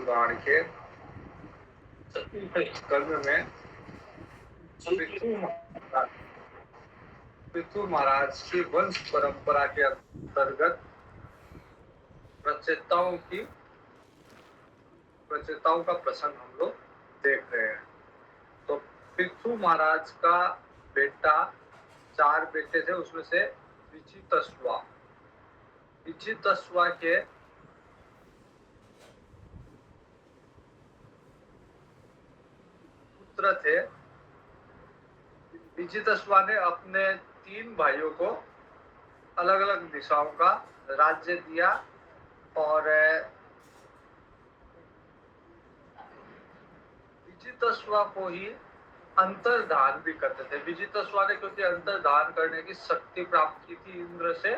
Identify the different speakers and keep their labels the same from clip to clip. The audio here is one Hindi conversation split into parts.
Speaker 1: पुराण के कर्म में पृथु महाराज की वंश परंपरा के अंतर्गत प्रचेताओं का प्रसंग हम लोग देख रहे हैं। तो पृथु महाराज का बेटा, 4 बेटे थे, उसमें से विचितस्वा के पुत्र थे। विचितस्वा ने अपने 3 भाइयों को अलग अलग दिशाओं का राज्य दिया और विचितस्वा को ही अंतर्धान भी करते थे। विचितस्वा ने क्योंकि अंतर्धान करने की शक्ति प्राप्त की थी इंद्र से,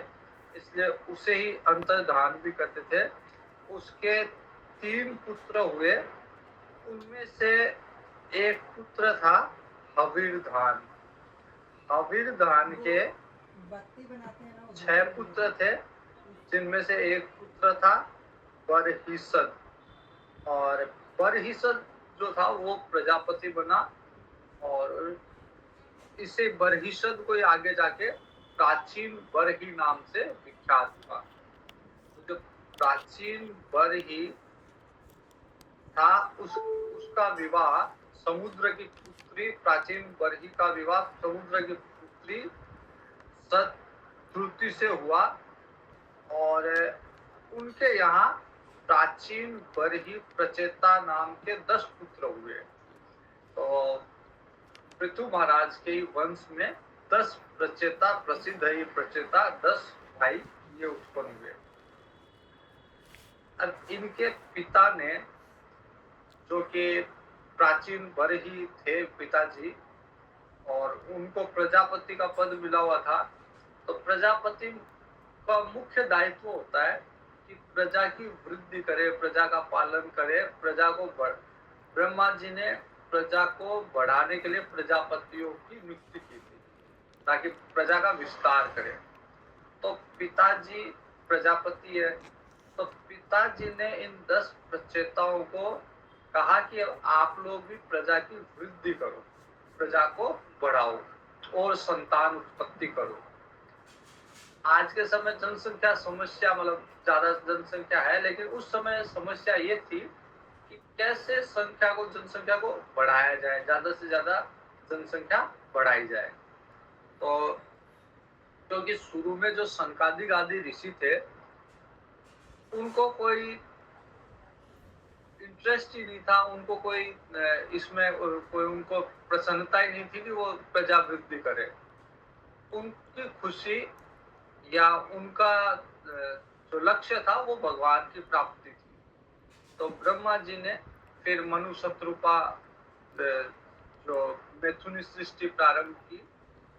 Speaker 1: इसलिए उसे ही अंतर्धान भी करते थे। उसके 3 पुत्र हुए, उनमें से एक पुत्र था हविर्धान। हविर्धान के 6 पुत्र थे, जिनमें से एक पुत्र था बरहिसद, और बरहिसद जो था वो प्रजापति बना और इसे बरहिसद को आगे जाके प्राचीन बरही नाम से विख्यात हुआ। तो जो प्राचीन बरही था उसका विवाह समुद्र की पुत्री, प्राचीन बरही का विवाह समुद्र की पुत्री सतरुति से हुआ और उनके यहाँ प्राचीन बरही प्रचेता नाम के 10 पुत्र हुए। तो पृथु महाराज के वंश में 10 प्रचेता, प्रसिद्ध है ये प्रचेता, 10 भाई ये उत्पन्न हुए। अब इनके पिता ने, जो कि प्राचीन बरही थे पिताजी, और उनको प्रजापति का पद मिला हुआ था। तो प्रजापति का मुख्य दायित्व होता है कि प्रजा की वृद्धि करे, प्रजा का पालन करे, प्रजा को ब्रह्मा जी ने प्रजा को बढ़ाने के लिए प्रजापतियों की नियुक्ति की थी ताकि प्रजा का विस्तार करे। तो पिताजी प्रजापति है, तो पिताजी ने इन 10 प्रचेताओं को कहा कि आप लोग भी प्रजा की वृद्धि करो, प्रजा को बढ़ाओ और संतान उत्पत्ति करो। आज के समय जनसंख्या समस्या, मतलब ज्यादा जनसंख्या है, लेकिन उस समय समस्या ये थी कि कैसे जनसंख्या को बढ़ाया जाए, ज्यादा से ज्यादा जनसंख्या बढ़ाई जाए। तो क्योंकि शुरू में जो संकादिक आदि ऋषि थे, उनको कोई इंटरेस्ट ही नहीं था, उनको कोई इसमें कोई उनको प्रसन्नता ही नहीं थी कि वो प्रजा वृद्धि करे। उनकी खुशी या उनका जो लक्ष्य था वो भगवान की प्राप्ति थी। तो ब्रह्मा जी ने फिर मनु शत्रुपा जो मैथुनी सृष्टि प्रारंभ की,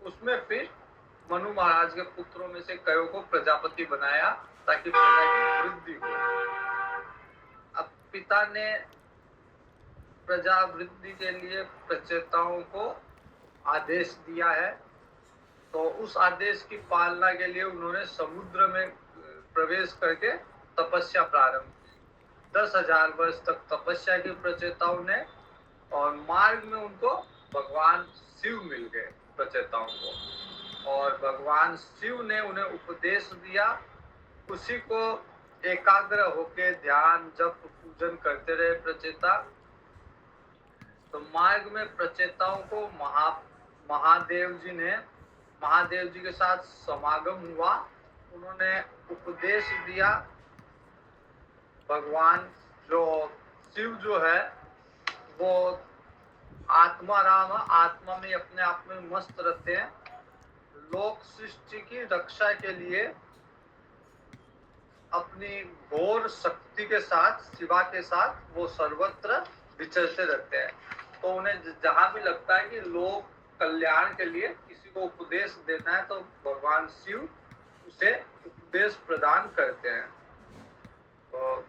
Speaker 1: उसमें फिर मनु महाराज के पुत्रों में से कई को प्रजापति बनाया ताकि प्रजा की वृद्धि हो। अब पिता ने प्रजा वृद्धि के लिए प्रचेताओं को आदेश दिया है, तो उस आदेश की पालना के लिए उन्होंने समुद्र में प्रवेश करके तपस्या प्रारंभ की। 10,000 वर्ष तक तपस्या की प्रचेताओं ने, और मार्ग में उनको भगवान शिव मिल गए प्रचेताओं को, और भगवान शिव ने उन्हें उपदेश दिया। उसी को एकाग्र होके ध्यान जप पूजन करते रहे प्रचेता। तो मार्ग में प्रचेताओं को महादेव जी के साथ समागम हुआ। उन्होंने उपदेश दिया। भगवान जो शिव जो है वो आत्माराम, आत्मा में अपने आप में मस्त रहते हैं। लोक सृष्टि की रक्षा के लिए अपनी घोर शक्ति के साथ, शिवा के साथ वो सर्वत्र विचरते रहते हैं। तो उन्हें जहां भी लगता है कि लोक कल्याण के लिए किसी को उपदेश देना है, तो भगवान शिव उसे उपदेश प्रदान करते हैं। तो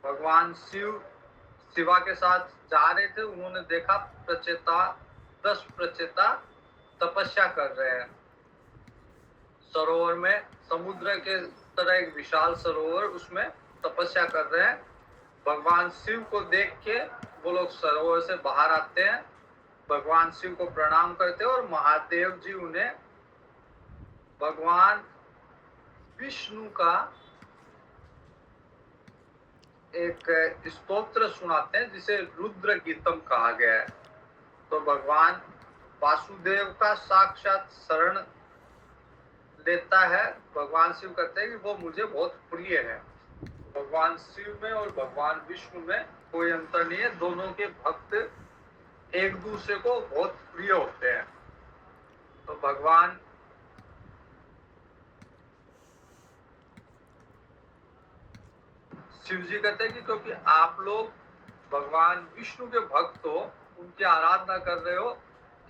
Speaker 1: भगवान शिवा के साथ जा रहे थे, उन्होंने देखा 10 प्रचेता तपस्या कर रहे हैं सरोवर में, समुद्र के तरह एक विशाल सरोवर, उसमें तपस्या कर रहे हैं। भगवान शिव को देख के वो लोग सरोवर से बाहर आते हैं, भगवान शिव को प्रणाम करते हैं और महादेव जी उन्हें भगवान विष्णु का एक स्तोत्र सुनाते हैं जिसे रुद्र गीतम कहा गया है। तो भगवान वासुदेव का साक्षात शरण लेता है। भगवान शिव कहते हैं कि वो मुझे बहुत प्रिय है। भगवान शिव में और भगवान विष्णु में कोई अंतर नहीं है, दोनों के भक्त एक दूसरे को बहुत प्रिय होते हैं। तो भगवान शिव जी कहते हैं कि क्योंकि आप लोग भगवान विष्णु के भक्त हो, उनकी आराधना कर रहे हो,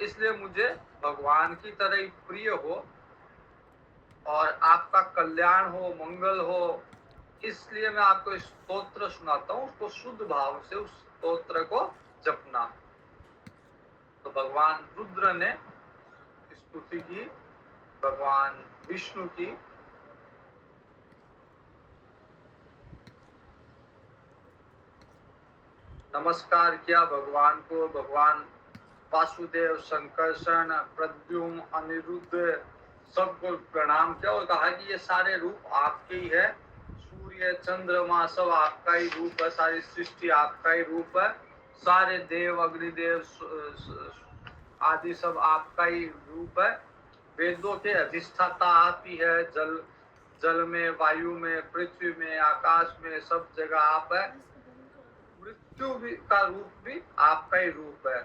Speaker 1: इसलिए मुझे भगवान की तरह ही प्रिय हो और आपका कल्याण हो, मंगल हो, इसलिए मैं आपको इस स्तोत्र सुनाता हूँ। उसको शुद्ध भाव से उस स्तोत्र को जपना। तो भगवान रुद्र ने स्तुति की भगवान विष्णु की। नमस्कार किया भगवान को। भगवान वासुदेव, संकर्षण, प्रद्युम्न, अनिरुद्ध सबको प्रणाम किया और कहा कि ये सारे रूप आपके ही है। सूर्य, चंद्रमा सब आपका ही रूप है, सारी सृष्टि आपका ही रूप है, सारे देव, अग्निदेव आदि सब आपका ही रूप है। वेदों के अधिष्ठाता आप ही है। जल में, वायु में, पृथ्वी में, आकाश में, सब जगह आप है। मृत्यु का रूप भी आपका ही रूप है।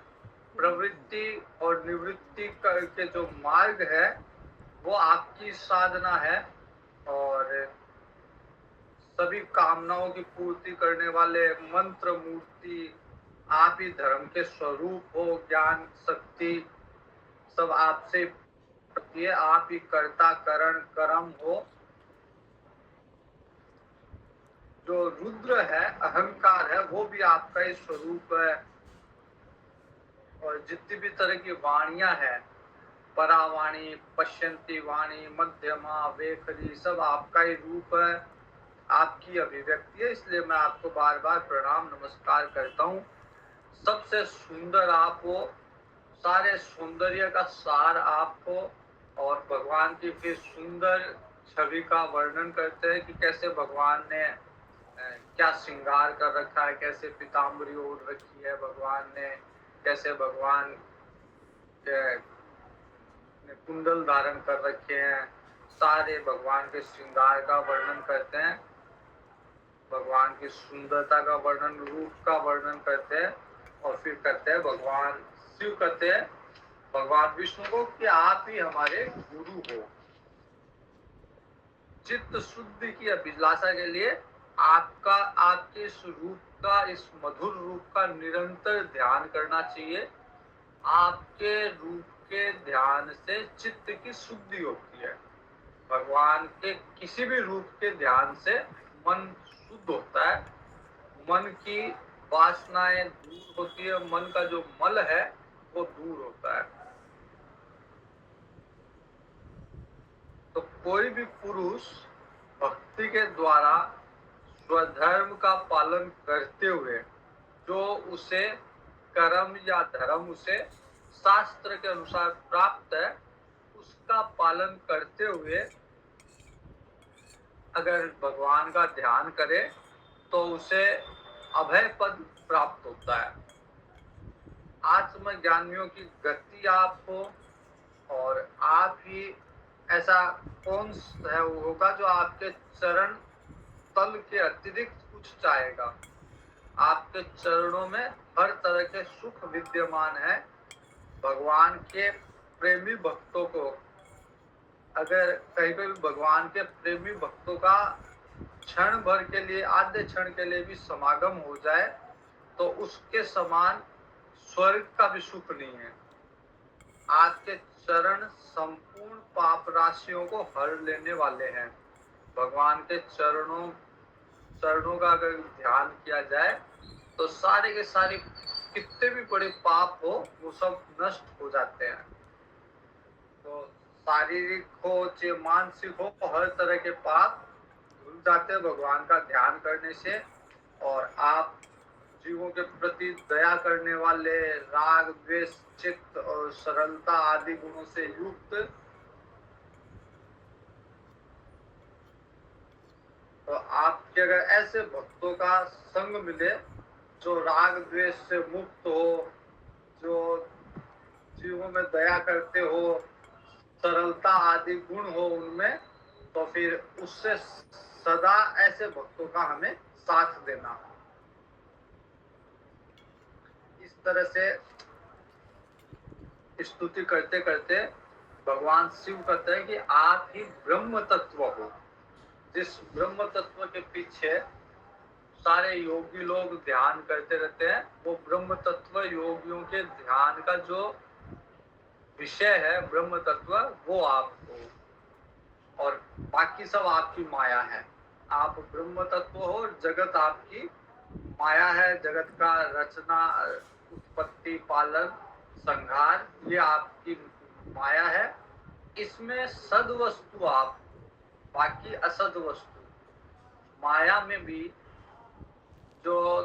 Speaker 1: प्रवृत्ति और निवृत्ति के जो मार्ग है वो आपकी साधना है और सभी कामनाओं की पूर्ति करने वाले मंत्र मूर्ति आप ही धर्म के स्वरूप हो। ज्ञान शक्ति सब आपसे है, आप ही कर्ता करण कर्म हो। जो रुद्र है, अहंकार है, वो भी आपका ही स्वरूप है। और जितनी भी तरह की वाणियां हैं, परावाणी, पश्यंती वाणी, मध्यमा, वेखरी, सब आपका ही रूप है, आपकी अभिव्यक्ति है। इसलिए मैं आपको बार बार प्रणाम नमस्कार करता हूँ। सबसे सुंदर आप हो, सारे सौंदर्य का सार आप हो। और भगवान की फिर सुंदर छवि का वर्णन करते हैं कि कैसे भगवान ने क्या श्रृंगार कर रखा है, कैसे पीताम्बरी ओढ़ रखी है भगवान ने, कैसे भगवान ने कुंडल धारण कर रखे हैं। सारे भगवान के श्रृंगार का वर्णन करते हैं, भगवान की सुंदरता का वर्णन, रूप का वर्णन करते हैं। और फिर कहते हैं भगवान शिव कहते हैं भगवान विष्णु को कि आप ही हमारे गुरु हो। चित्त शुद्धि की अभिलाषा के लिए आपके इस रूप का, इस मधुर रूप का निरंतर ध्यान करना चाहिए। आपके रूप के ध्यान से चित्त की शुद्धि होती है। भगवान के किसी भी रूप के ध्यान से मन शुद्ध होता है, मन की वासनाएं दूर होती है, मन का जो मल है वो दूर होता है। तो कोई भी पुरुष भक्ति के द्वारा स्वधर्म का पालन करते हुए जो उसे कर्म या धर्म उसे शास्त्र के अनुसार प्राप्त है, उसका पालन करते हुए अगर भगवान का ध्यान करे तो उसे अभय पद प्राप्त होता है। आत्मज्ञानियों की गति आप हो और आप ही ऐसा कौन है होगा जो आपके चरण तल के अतिरिक्त कुछ चाहेगा। आपके चरणों में हर तरह के सुख विद्यमान है। भगवान के प्रेमी भक्तों को अगर कहीं पे भी भगवान के प्रेमी भक्तों का क्षण भर के लिए, आधे क्षण के लिए भी समागम हो जाए तो उसके समान स्वर्ग का भी सुख नहीं है। आपके चरण संपूर्ण पाप राशियों को हर लेने वाले हैं। भगवान के चरणों का अगर ध्यान किया जाए तो सारे के सारे कितने भी बड़े पाप हो वो सब नष्ट हो जाते हैं। तो शारीरिक हो चाहे मानसिक हो, हर तरह के पाप धुल जाते हैं भगवान का ध्यान करने से। और आप के प्रति दया करने वाले, राग द्वेष चित्त और सरलता आदि गुणों से युक्त। तो आपके अगर ऐसे भक्तों का संग मिले जो राग द्वेष से मुक्त हो, जो जीवों में दया करते हो, सरलता आदि गुण हो उनमें, तो फिर उससे सदा ऐसे भक्तों का हमें साथ देना। इस तरह से स्तुति करते करते भगवान शिव कहते हैं कि आप ही ब्रह्म तत्व हो। जिस ब्रह्म तत्व के पीछे सारे योगी लोग ध्यान करते रहते हैं, वो ब्रह्म तत्व योगियों के ध्यान का जो विषय है, ब्रह्म तत्व, वो आप हो और बाकी सब आपकी माया है। आप ब्रह्म तत्व हो, जगत आपकी माया है। जगत का रचना, उत्पत्ति, पालन, संहार, ये आपकी माया है। इसमें सद वस्तु आप, बाकी असद वस्तु। माया में भी जो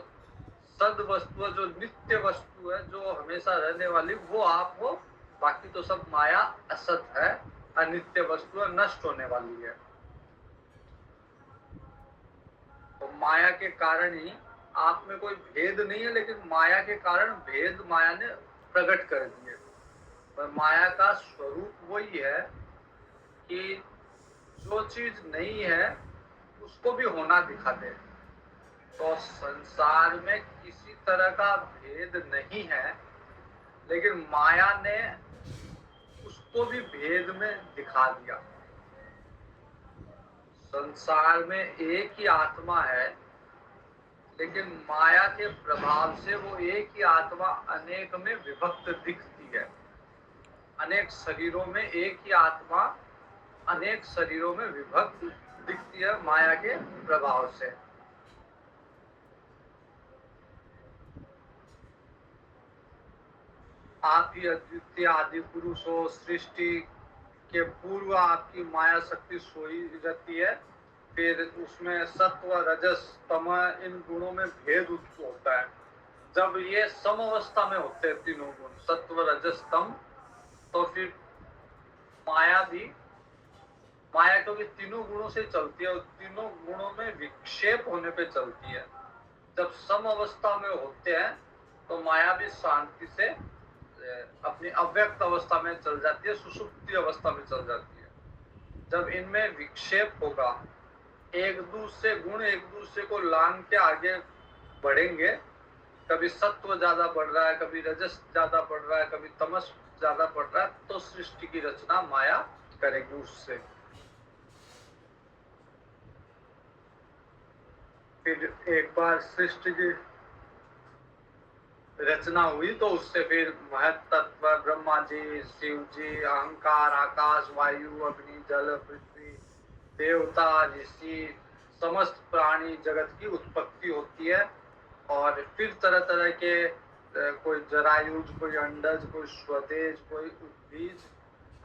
Speaker 1: सद वस्तु है, जो नित्य वस्तु है, जो हमेशा रहने वाली, वो आप हो। बाकी तो सब माया असत है, अनित्य वस्तु है, नष्ट होने वाली है। तो माया के कारण ही आप में कोई भेद नहीं है, लेकिन माया के कारण भेद माया ने प्रकट कर दिए। पर माया का स्वरूप वही है कि जो चीज नहीं है उसको भी होना दिखा दे। तो संसार में किसी तरह का भेद नहीं है, लेकिन माया ने उसको भी भेद में दिखा दिया। संसार में एक ही आत्मा है, लेकिन माया के प्रभाव से वो एक ही आत्मा अनेक में विभक्त दिखती है। अनेक शरीरों में एक ही आत्मा अनेक शरीरों में विभक्त दिखती है माया के प्रभाव से। आप ही अद्वितीय आदि पुरुष हो। सृष्टि के पूर्व आपकी माया शक्ति सोई रहती है। फिर उसमें सत्व, रजस, तम, इन गुणों में भेद उत्पन्न होता है। जब ये सम अवस्था में होते हैं तीनों गुण, सत्व, रजस, तम, तो फिर माया भी, माया क्योंकि तीनों गुणों से चलती है और तीनों गुणों में विक्षेप होने पे चलती है। जब सम अवस्था में होते हैं तो माया भी शांति से अपनी अव्यक्त अवस्था में चल जाती है, सुषुप्ति अवस्था में चल जाती है। जब इनमें विक्षेप होगा, एक दूसरे गुण एक दूसरे को लांग के आगे बढ़ेंगे, कभी सत्व ज्यादा बढ़ रहा है, कभी रजस ज्यादा बढ़ रहा है, कभी तमस ज्यादा बढ़ रहा है, तो सृष्टि की रचना माया करेगी उससे। फिर एक बार सृष्टि की रचना हुई तो उससे फिर महत्तत्व, ब्रह्मा जी, शिव जी, अहंकार, आकाश, वायु, अग्नि, जल, पृथ्वी, देवता, ऋषि, समस्त प्राणी जगत की उत्पत्ति होती है। और फिर तरह तरह के कोई जरायुज, कोई अंडज, कोई स्वदेज, कोई उद्बीज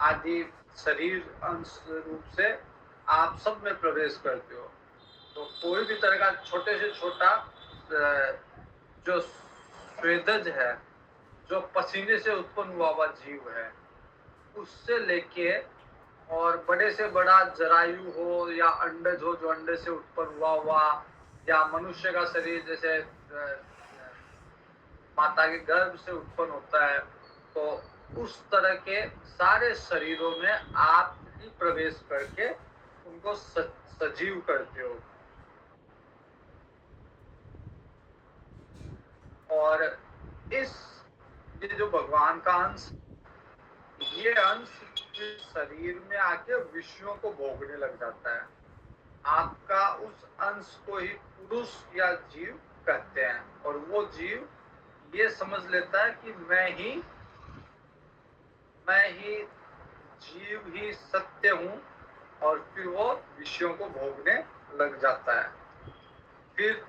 Speaker 1: आदि शरीर अंश रूप से आप सब में प्रवेश करते हो। तो कोई भी तरह का छोटे से छोटा जो स्वेदज है, जो पसीने से उत्पन्न हुआ जीव है, उससे लेके और बड़े से बड़ा जरायु हो या अंडज हो जो अंडे से उत्पन्न हुआ, या मनुष्य का शरीर जैसे माता के गर्भ से उत्पन्न होता है, तो उस तरह के सारे शरीरों में आप ही प्रवेश करके उनको सजीव करते हो। और ये जो भगवान का अंश, ये अंश शरीर में आके विषयों को भोगने लग जाता है। आपका उस अंश को ही पुरुष या जीव कहते हैं, और वो जीव ये समझ लेता है कि मैं ही जीव ही सत्य हूँ, और फिर वो विषयों को भोगने लग जाता है। फिर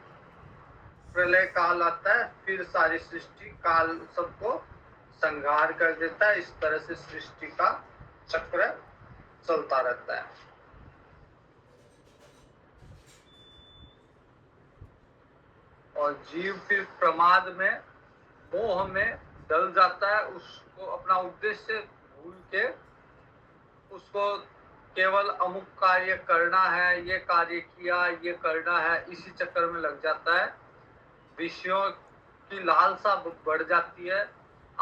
Speaker 1: प्रलय काल आता है, फिर सारी सृष्टि काल सबको संहार कर देता है। इस तरह से सृष्टि का चक्र चलता रहता है। और जीव फिर प्रमाद में, मोह में डल जाता है, उसको अपना उद्देश्य भूल के उसको केवल अमुक कार्य करना है, ये कार्य किया, ये करना है, इसी चक्कर में लग जाता है। विषयों की लालसा बढ़ जाती है,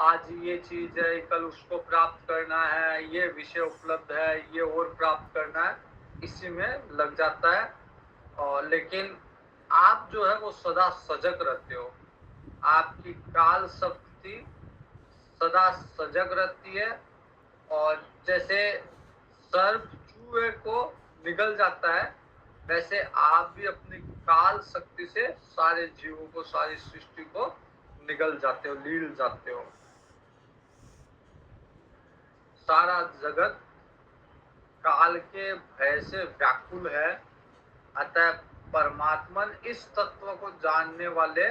Speaker 1: आज ये चीज है, कल उसको प्राप्त करना है, ये विषय उपलब्ध है, ये और प्राप्त करना है, इसी में लग जाता है। और लेकिन आप जो है वो सदा सजग रहते हो, आपकी काल शक्ति सदा सजग रहती है। और जैसे सर्प चूहे को निगल जाता है, वैसे आप भी अपनी काल शक्ति से सारे जीवों को, सारी सृष्टि को निगल जाते हो, लील जाते हो। सारा जगत काल के भय से व्याकुल है, अतः परमात्मन इस तत्व को जानने वाले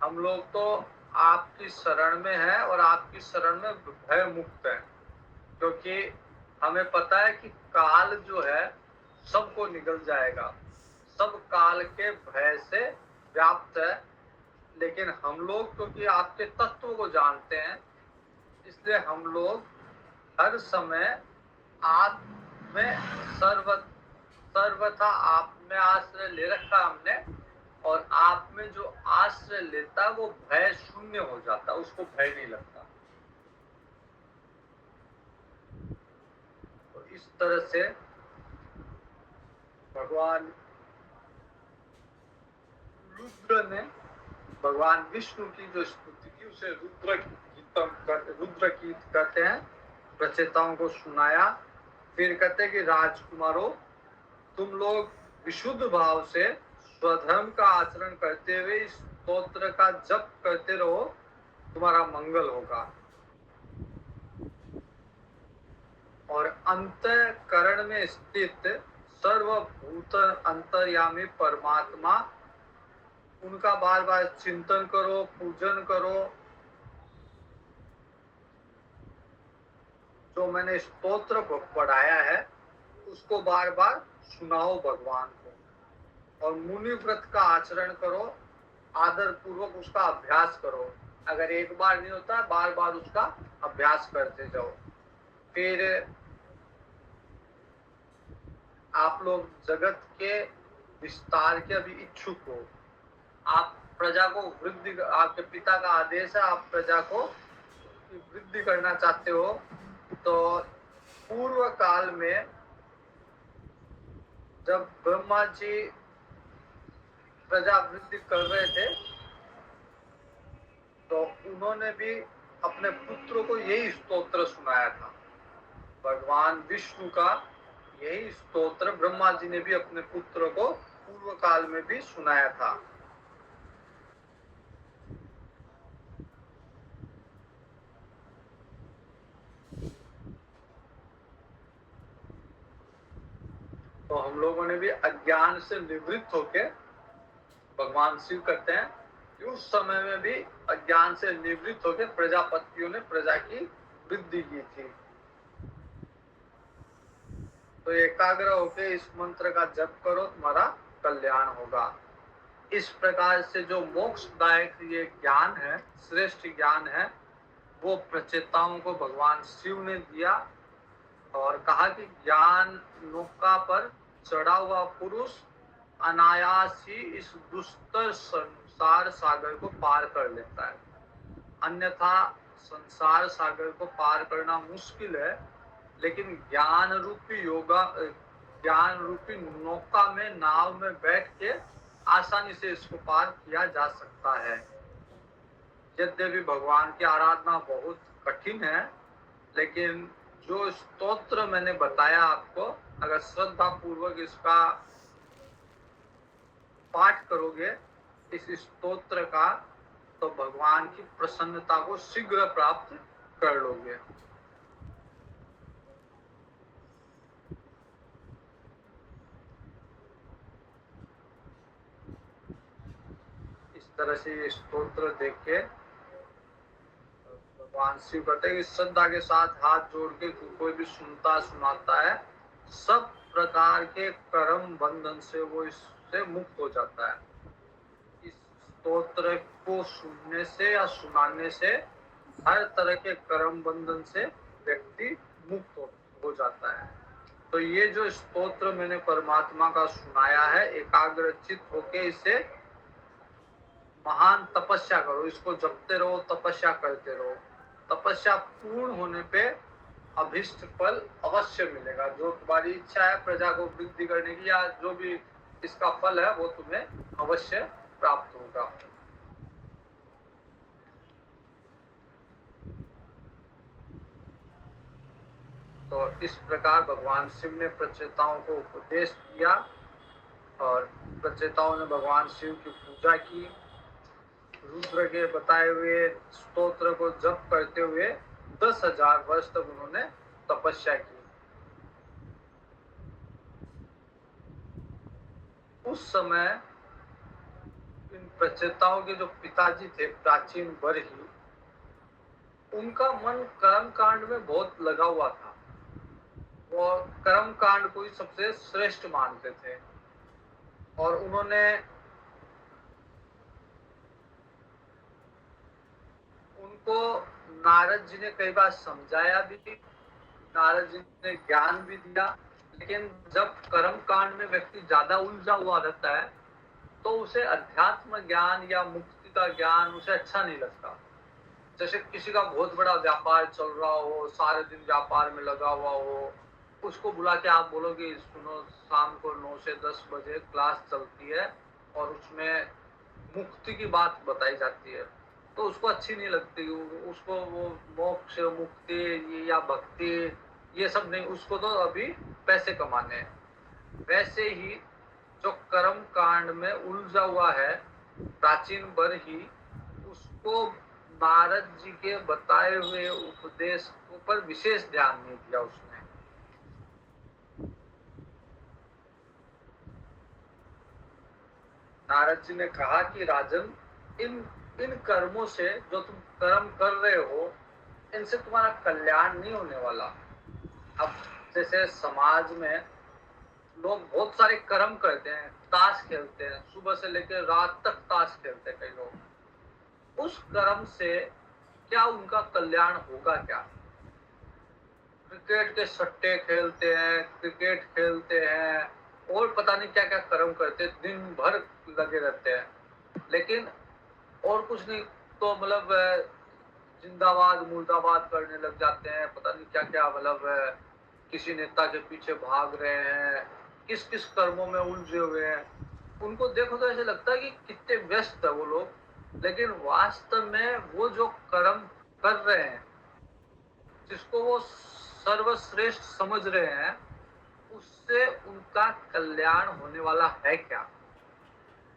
Speaker 1: हम लोग तो आपकी शरण में है और आपकी शरण में भय मुक्त है, क्योंकि हमें पता है कि काल जो है सबको निगल जाएगा, सब काल के भय से व्याप्त है। लेकिन हम लोग क्योंकि आपके तत्व को जानते हैं, इसलिए हम लोग हर समय आप में सर्वथा आप में आश्रय ले रखा हमने, और आप में जो आश्रय लेता है वो भय शून्य हो जाता, उसको भय नहीं लगता। तो इस तरह से भगवान रुद्र ने भगवान विष्णु की जो स्तुति की उसे रुद्र गीत कहते हैं, प्रचेताओं को सुनाया। फिर कहते हैं कि राजकुमारों, तुम लोग विशुद्ध भाव से स्वधर्म का आचरण करते हुए इस स्तोत्र का जप करते रहो, तुम्हारा मंगल होगा। और अंतःकरण में स्थित सर्वभूत अंतर्यामी परमात्मा, उनका बार बार चिंतन करो, पूजन करो। जो मैंने स्तोत्र पढ़ाया है उसको बार बार सुनाओ भगवान को, और मुनि व्रत का आचरण करो, आदर पूर्वक उसका अभ्यास करो। अगर एक बार नहीं होता, बार बार उसका अभ्यास करते जाओ। फिर आप लोग जगत के विस्तार के अभी इच्छुक हो, आप प्रजा को वृद्धि, आपके पिता का आदेश है, आप प्रजा को वृद्धि करना चाहते हो। तो पूर्व काल में जब ब्रह्मा जी प्रजा वृद्धि कर रहे थे, तो उन्होंने भी अपने पुत्र को यही स्तोत्र सुनाया था। भगवान विष्णु का यही स्तोत्र ब्रह्मा जी ने भी अपने पुत्र को पूर्व काल में भी सुनाया था। तो हम लोगों ने भी अज्ञान से निवृत्त होके, भगवान शिव कहते हैं कि उस समय में भी अज्ञान से निवृत्त होके प्रजापतियों ने प्रजा की वृद्धि की थी। तो एकाग्र होके इस मंत्र का जप करो, तुम्हारा कल्याण होगा। इस प्रकार से जो मोक्षदायक ये ज्ञान है, श्रेष्ठ ज्ञान है, वो प्रचेताओं को भगवान शिव ने दिया और कहा कि ज्ञान नौका पर चढ़ा हुआ पुरुष अनायास ही इस दुस्तर संसार सागर को पार कर लेता है, अन्यथा संसार सागर को पार करना मुश्किल है। लेकिन ज्ञान रूपी नौका में, नाव में बैठ के आसानी से इसको पार किया जा सकता है। यद्यपि भगवान की आराधना बहुत कठिन है, लेकिन जो स्तोत्र मैंने बताया आपको, अगर श्रद्धा पूर्वक इसका पाठ करोगे इस स्तोत्र का, तो भगवान की प्रसन्नता को शीघ्र प्राप्त कर लोगे। इस तरह से ये स्तोत्र देख के भगवान शिव कहते हैं कि श्रद्धा के साथ हाथ जोड़ के कोई भी सुनता सुनाता है, सब प्रकार के कर्म बंधन से वो इससे से मुक्त हो जाता है। इस स्तोत्र को सुनने से या सुनाने से हर तरह के कर्म बंधन से व्यक्ति मुक्त हो जाता है। तो ये जो स्तोत्र मैंने परमात्मा का सुनाया है, एकाग्रचित होके इसे महान तपस्या करो, इसको जपते रहो, तपस्या करते रहो। तपस्या पूर्ण होने पे अभिष्ट फल अवश्य मिलेगा। जो तुम्हारी इच्छा है प्रजा को वृद्धि करने की या जो भी इसका फल है वो तुम्हें अवश्य प्राप्त होगा। तो इस प्रकार भगवान शिव ने प्रचेताओं को उपदेश दिया और प्रचेताओं ने भगवान शिव की पूजा की। रुद्र के बताए हुए स्तोत्र को जप करते हुए 10,000 वर्ष तक उन्होंने तपस्या की। उस समय इन प्रचेताओं के जो पिताजी थे प्राचीन बरही, उनका मन कर्म कांड में बहुत लगा हुआ था। वो कर्म कांड को ही सबसे श्रेष्ठ मानते थे और उनको नारद जी ने कई बार समझाया भी, नारद जी ने ज्ञान भी दिया, लेकिन जब कर्म कांड में व्यक्ति ज्यादा उलझा हुआ रहता है तो उसे अध्यात्म ज्ञान या मुक्ति का ज्ञान उसे अच्छा नहीं लगता। जैसे किसी का बहुत बड़ा व्यापार चल रहा हो, सारे दिन व्यापार में लगा हुआ हो, उसको बुला के आप बोलोगे सुनो शाम को 9 से 10 बजे क्लास चलती है और उसमें मुक्ति की बात बताई जाती है, तो उसको अच्छी नहीं लगती। उसको वो मोक्ष मुक्ति या भक्ति ये सब नहीं, उसको तो अभी पैसे कमाने हैं। वैसे ही जो कर्म कांड में उलझा हुआ है प्राचीन बरही, उसको नारद जी के बताए हुए उपदेश पर विशेष ध्यान नहीं दिया उसने। नारद जी ने कहा कि राजन, इन कर्मों से जो तुम कर्म कर रहे हो, इनसे तुम्हारा कल्याण नहीं होने वाला। अब जैसे समाज में लोग बहुत सारे कर्म करते हैं, ताश खेलते हैं, सुबह से लेकर रात तक ताश खेलते हैं कई लोग। उस कर्म से क्या उनका कल्याण होगा क्या? क्रिकेट के सट्टे खेलते हैं, क्रिकेट खेलते हैं और पता नहीं क्या क्या कर्म करते हैं, दिन भर लगे रहते हैं, लेकिन और कुछ नहीं तो मतलब जिंदाबाद मुर्दाबाद करने लग जाते हैं, पता नहीं क्या क्या, मतलब किसी नेता के पीछे भाग रहे हैं, किस किस कर्मों में उलझे हुए हैं। उनको देखो तो ऐसे लगता है कि कितने व्यस्त है वो लोग, लेकिन वास्तव में वो जो कर्म कर रहे हैं, जिसको वो सर्वश्रेष्ठ समझ रहे हैं, उससे उनका कल्याण होने वाला है क्या?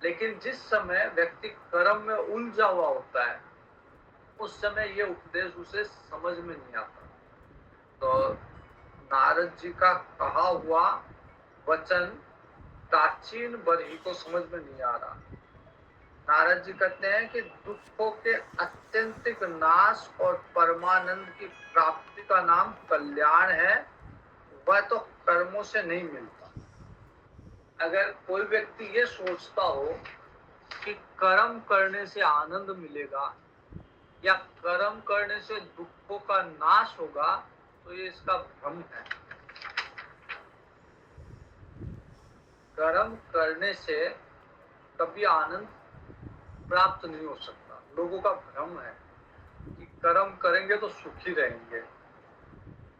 Speaker 1: लेकिन जिस समय व्यक्ति कर्म में उलझा हुआ होता है, उस समय ये उपदेश उसे समझ में नहीं आता। तो नारद जी का कहा हुआ वचन प्राचीन बरही को समझ में नहीं आ रहा। नारद जी कहते हैं कि दुखों के अत्यंतिक नाश और परमानंद की प्राप्ति का नाम कल्याण है, वह तो कर्मों से नहीं मिलता। अगर कोई व्यक्ति ये सोचता हो कि कर्म करने से आनंद मिलेगा या कर्म करने से दुखों का नाश होगा, तो ये इसका भ्रम है। कर्म करने से कभी आनंद प्राप्त नहीं हो सकता। लोगों का भ्रम है कि कर्म करेंगे तो सुखी रहेंगे।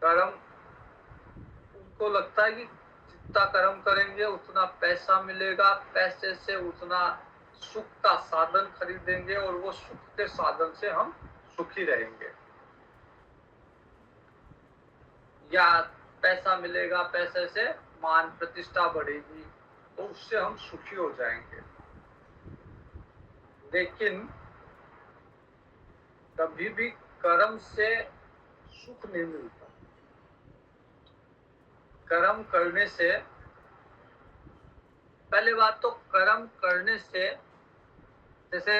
Speaker 1: कर्म, उनको लगता है कि जितना कर्म करेंगे उतना पैसा मिलेगा, पैसे से उतना सुख का साधन खरीदेंगे और वो सुख के साधन से हम सुखी रहेंगे, या पैसा मिलेगा, पैसे से मान प्रतिष्ठा बढ़ेगी तो उससे हम सुखी हो जाएंगे। लेकिन कभी भी कर्म से सुख नहीं मिलता। कर्म करने से, पहले बात तो कर्म करने से, जैसे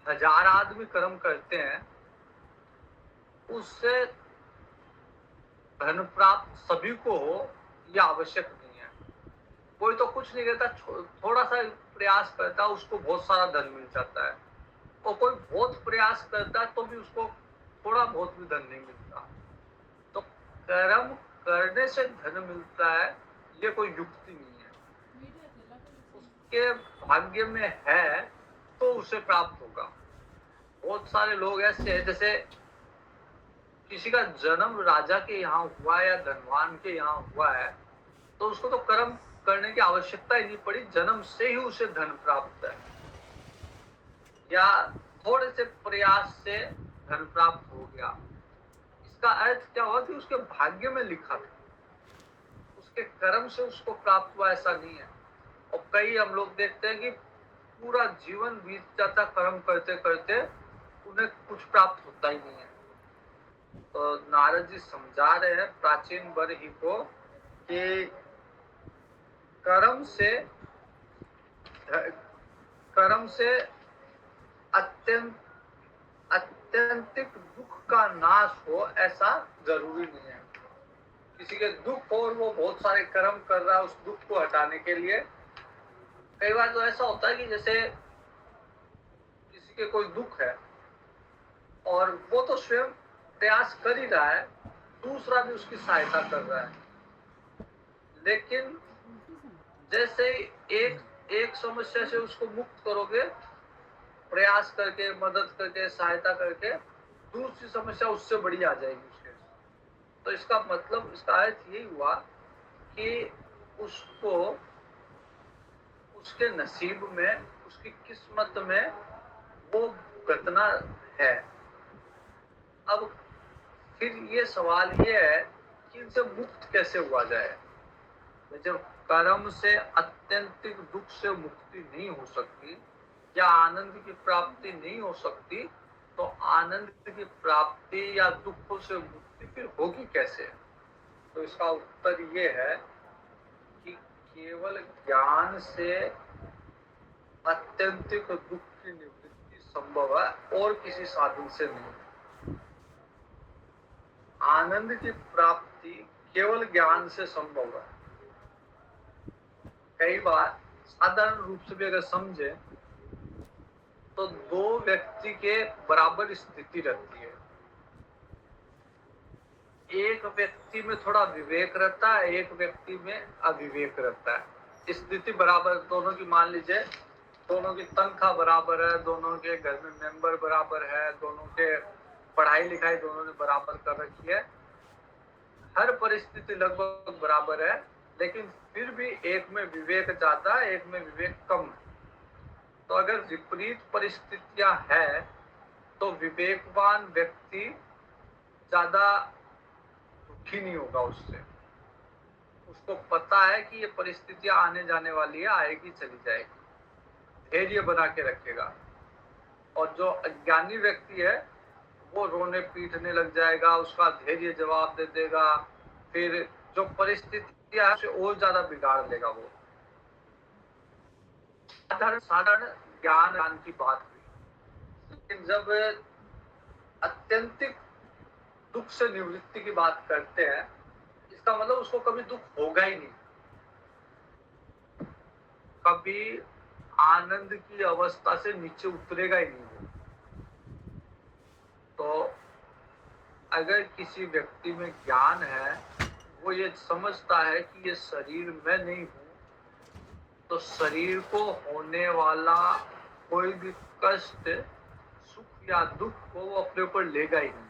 Speaker 1: 1000 आदमी कर्म करते हैं, उससे धन प्राप्त सभी को हो यह आवश्यक नहीं है। कोई तो कुछ नहीं करता, थोड़ा सा प्रयास करता, उसको बहुत सारा धन मिल जाता है, और कोई बहुत प्रयास करता है तो भी उसको थोड़ा बहुत भी धन नहीं मिलता। तो कर्म करने से धन मिलता है, ये कोई युक्ति नहीं है। उसके भाग्य में है तो उसे प्राप्त होगा। बहुत सारे लोग ऐसे हैं, जैसे किसी का जन्म राजा के यहाँ हुआ है या धनवान के यहाँ हुआ है, तो उसको तो कर्म करने की आवश्यकता ही नहीं पड़ी, जन्म से ही उसे धन प्राप्त है, या थोड़े से प्रयास से धन प्राप्त हो गया। इसका अर्थ क्या हुआ कि उसके भाग्य में लिखा था, उसके कर्म से उसको प्राप्त हुआ, ऐसा नहीं है। और कई हम लोग देखते हैं कि पूरा जीवन बीत जाता कर्म करते करते, उन्हें कुछ प्राप्त होता ही नहीं है। तो नारद जी समझा रहे हैं प्राचीन बरही को कि कर्म से अत्यंतिक दुख का नाश हो, ऐसा जरूरी नहीं है। किसी के दुख हो और वो बहुत सारे कर्म कर रहा है उस दुख को हटाने के लिए। कई बार तो ऐसा होता है कि जैसे किसी के कोई दुख है और वो तो स्वयं प्रयास कर ही रहा है, दूसरा भी उसकी सहायता कर रहा है, लेकिन जैसे एक समस्या से उसको मुक्त करोगे, प्रयास करके, मदद करके, सहायता करके, दूसरी समस्या उससे बड़ी आ जाएगी उसके। तो इसका मतलब, इसका अर्थ यही हुआ कि उसको उसके नसीब में, उसकी किस्मत में वो घटना है। अब फिर ये सवाल ये है कि इनसे मुक्त कैसे हुआ जाए। जब कर्म से अत्यंतिक दुख से मुक्ति नहीं हो सकती या आनंद की प्राप्ति नहीं हो सकती, तो आनंद की प्राप्ति या दुखों से मुक्ति फिर होगी कैसे? तो इसका उत्तर ये है कि केवल ज्ञान से अत्यंतिक दुख की निवृत्ति संभव है, और किसी साधन से नहीं। आनंद की प्राप्ति केवल ज्ञान से संभव है। कई बार साधारण रूप से भी अगर समझे तो दो व्यक्ति के बराबर स्थिति रहती है। एक व्यक्ति में थोड़ा विवेक रहता है, एक व्यक्ति में अविवेक रहता है। स्थिति बराबर दोनों की मान लीजिए, दोनों की तनख्वाह बराबर है, दोनों के घर में मेंबर बराबर है, दोनों के पढ़ाई लिखाई दोनों ने बराबर कर रखी है, हर परिस्थिति लगभग बराबर है, लेकिन फिर भी एक में विवेक ज्यादा है, एक में विवेक कम है। तो अगर विपरीत परिस्थितियां हैं तो विवेकवान व्यक्ति ज्यादा दुखी नहीं होगा उससे। उसको पता है कि ये परिस्थितियां आने जाने वाली है, आएगी चली जाएगी, धैर्य बना के रखेगा। और जो अज्ञानी व्यक्ति है वो रोने पीटने लग जाएगा, उसका धैर्य जवाब दे देगा, फिर जो परिस्थितियां है उसे और ज्यादा बिगाड़ लेगा वो। साधारण ज्ञान की बात हुई, लेकिन जब अत्यंतिक दुख से निवृत्ति की बात करते हैं, इसका मतलब उसको कभी दुख होगा ही नहीं, कभी आनंद की अवस्था से नीचे उतरेगा ही नहीं। तो अगर किसी व्यक्ति में ज्ञान है, वो ये समझता है कि ये शरीर मैं नहीं हूं, तो शरीर को होने वाला कोई भी कष्ट, सुख या दुख को वो अपने ऊपर लेगा ही नहीं।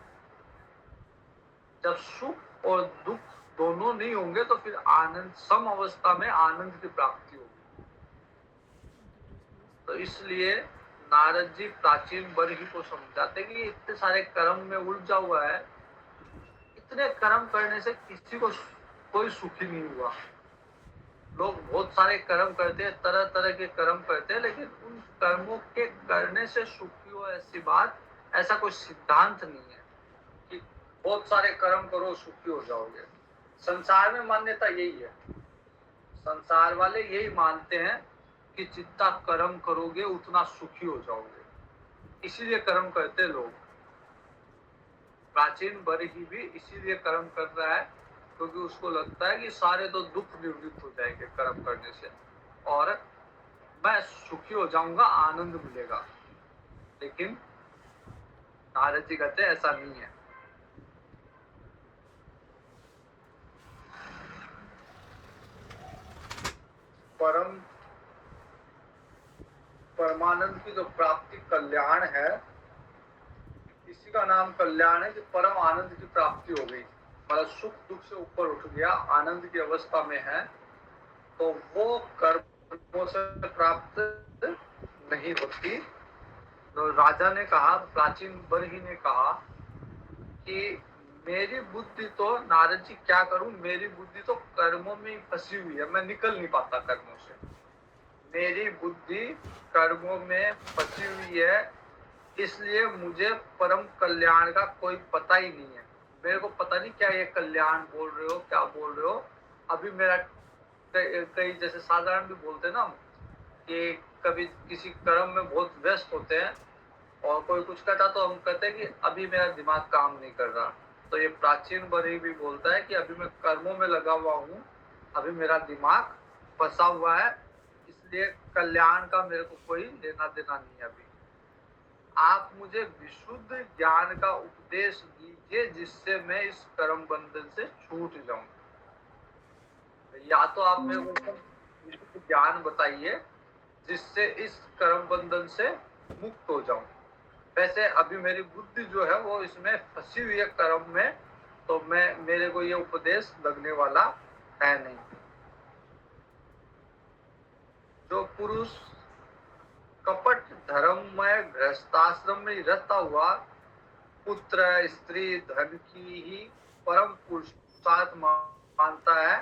Speaker 1: जब सुख और दुख दोनों नहीं होंगे तो फिर आनंद, सम अवस्था में आनंद की प्राप्ति होगी। तो इसलिए नारद जी प्राचीन बरही को समझाते कि इतने सारे कर्म में उलझा हुआ है, इतने कर्म करने से किसी को कोई सुखी नहीं हुआ। लोग बहुत सारे कर्म करते हैं, तरह तरह के कर्म करते हैं, लेकिन उन कर्मों के करने से सुखी हो, ऐसी बात, ऐसा कोई सिद्धांत नहीं है कि बहुत सारे कर्म करो सुखी हो जाओगे। संसार में मान्यता यही है, संसार वाले यही मानते हैं कि जितना कर्म करोगे उतना सुखी हो जाओगे, इसीलिए कर्म करते लोग। प्राचीन बरही भी इसीलिए कर्म कर रहा है, क्योंकि उसको लगता है कि सारे तो दुख निवृत्त हो जाएंगे कर्म करने से और मैं सुखी हो जाऊंगा, आनंद मिलेगा। लेकिन नारद जी कहते हैं ऐसा नहीं है। परमानंद की जो प्राप्ति कल्याण है, इसी का नाम कल्याण है कि परम आनंद की प्राप्ति हो गई, मतलब सुख दुख से ऊपर उठ गया, आनंद की अवस्था में है। तो वो कर्मों से प्राप्त नहीं होती। तो राजा ने कहा, प्राचीन बरही ने कहा कि मेरी बुद्धि तो, नारद जी क्या करूं, मेरी बुद्धि तो कर्मों में ही फंसी हुई है, मैं निकल नहीं पाता कर्मों से। मेरी बुद्धि कर्मों में फंसी हुई है, इसलिए मुझे परम कल्याण का कोई पता ही नहीं है। मेरे को पता नहीं क्या ये कल्याण बोल रहे हो, क्या बोल रहे हो। अभी मेरा कई जैसे साधारण भी बोलते हैं ना कि कभी किसी कर्म में बहुत व्यस्त होते हैं और कोई कुछ कहता तो हम कहते हैं कि अभी मेरा दिमाग काम नहीं कर रहा। तो ये प्राचीन बरही भी बोलता है कि अभी मैं कर्मों में लगा हुआ हूँ, अभी मेरा दिमाग फंसा हुआ है, इसलिए कल्याण का मेरे को कोई लेना देना नहीं है। अभी आप मुझे विशुद्ध ज्ञान का उपदेश दीजिए जिससे मैं इस कर्म बंधन से छूट जाऊं। या तो आप मेरे को विशुद्ध ज्ञान बताइए जिससे इस कर्म बंधन से मुक्त हो जाऊं। वैसे अभी मेरी बुद्धि जो है वो इसमें फंसी हुई है कर्म में, तो मेरे को ये उपदेश लगने वाला है नहीं। जो पुरुष कपट धर्ममय गृहस्थाश्रम में रहता हुआ पुत्र स्त्री धन की ही परम पुरुषार्थ मानता है,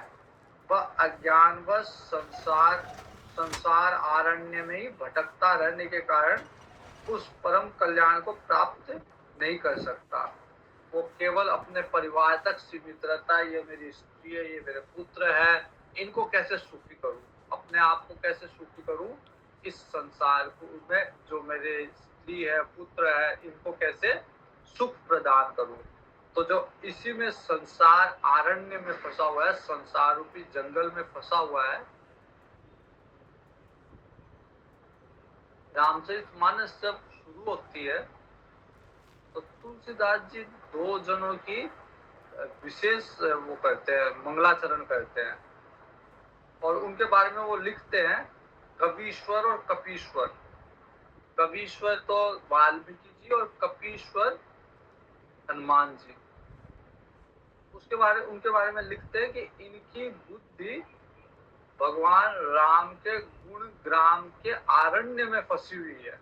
Speaker 1: वह अज्ञानवश संसार आरण्य में ही भटकता रहने के कारण उस परम कल्याण को प्राप्त नहीं कर सकता। वो केवल अपने परिवार तक सीमित रहता है, ये मेरी स्त्री है, ये मेरे पुत्र है, इनको कैसे सुखी करूं, अपने आप को कैसे सुखी करूं, इस संसार में जो मेरे स्त्री है पुत्र है इनको कैसे सुख प्रदान करूं। तो जो इसी में संसार आरण्य में फंसा हुआ है, संसार रूपी जंगल में फंसा हुआ है। रामचरितमानस जब शुरू होती है तो तुलसीदास जी दो जनों की विशेष वो करते हैं, मंगलाचरण करते हैं और उनके बारे में वो लिखते हैं, कवीश्वर और कपीश्वर। कवीश्वर तो वाल्मीकि जी और कपीश्वर हनुमान जी। उनके बारे में लिखते हैं कि इनकी बुद्धि भगवान राम के गुण ग्राम के आरण्य में फंसी हुई है,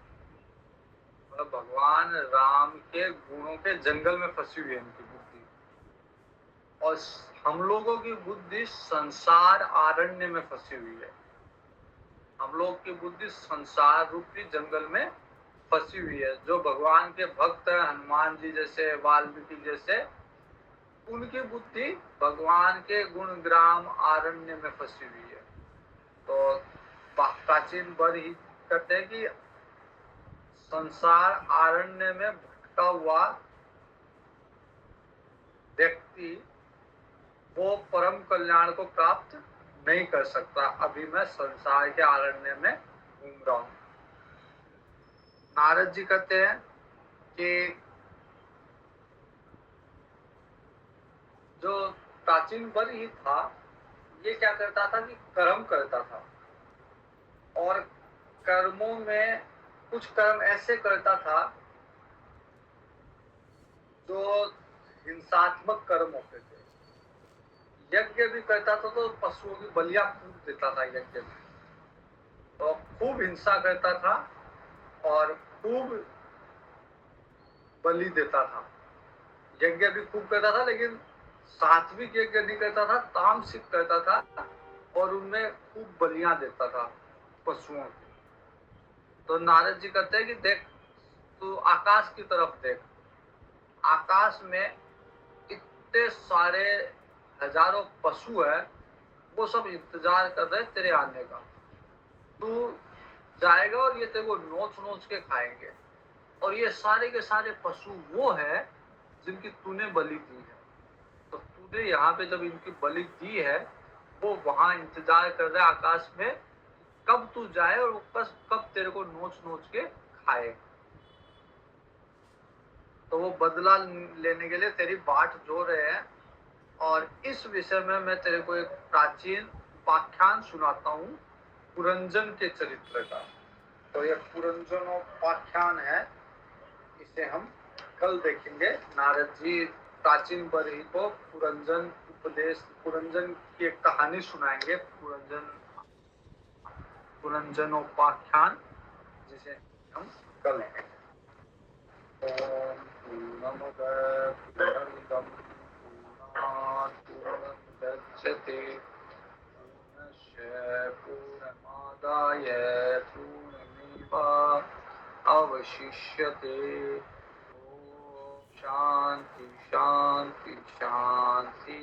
Speaker 1: मतलब भगवान राम के गुणों के जंगल में फंसी हुई है इनकी बुद्धि। और हम लोगों की बुद्धि संसार आरण्य में फंसी हुई है, हम लोग की बुद्धि संसार रूपी जंगल में फंसी हुई है। जो भगवान के भक्त हैं, हनुमान जी जैसे, वाल्मीकि जैसे, उनकी बुद्धि भगवान के गुण ग्राम आरण्य में फंसी हुई है। तो प्राचीन बरही कहते हैं कि संसार आरण्य में भटका हुआ व्यक्ति वो परम कल्याण को प्राप्त नहीं कर सकता। अभी मैं संसार के आरण्य में घूम रहा हूं। नारद जी कहते हैं कि जो प्राचीन बरही था ये क्या करता था कि कर्म करता था और कर्मों में कुछ कर्म ऐसे करता था जो हिंसात्मक कर्म होते थे। यज्ञ भी करता था तो पशुओं की बलियां खूब देता था यज्ञ में, तो खूब हिंसा करता था और खूब बलि देता था। यज्ञ भी खूब करता था लेकिन सात्विक यज्ञ नहीं करता था, तामसिक करता था और उनमें खूब बलियां देता था पशुओं की। तो नारद जी कहते हैं कि देख, तू आकाश की तरफ देख, आकाश में इतने सारे हजारों पशु है, वो सब इंतजार कर रहे तेरे आने का। तू जाएगा और ये तेरे को नोच नोच के खाएंगे, और ये सारे के सारे पशु वो है जिनकी तूने बलि दी है। तो तू तूने यहाँ पे जब इनकी बलि दी है, वो वहां इंतजार कर रहा है आकाश में, कब तू जाए और वो बस कब तेरे को नोच नोच के खाए। तो वो बदला लेने के लिए तेरी बाट जो रहे हैं। और इस विषय में मैं तेरे को एक प्राचीन उपाख्यान सुनाता हूँ, पुरंजन के चरित्र का। तो ये पुरंजनोपाख्यान है, इसे हम कल देखेंगे। नारद जी प्राचीन बरही को पुरंजन की एक कहानी सुनाएंगे, पुरंजनोपाख्यान, जिसे हम कल लेंगे। ओम पूर्णमद पूर्णमिदं पूर्णात् पूर्णमुदच्यते पूर्णस्य पूर्णमादाय पूर्णमेव अवशिष्यते। ओम शांति शांति शांति।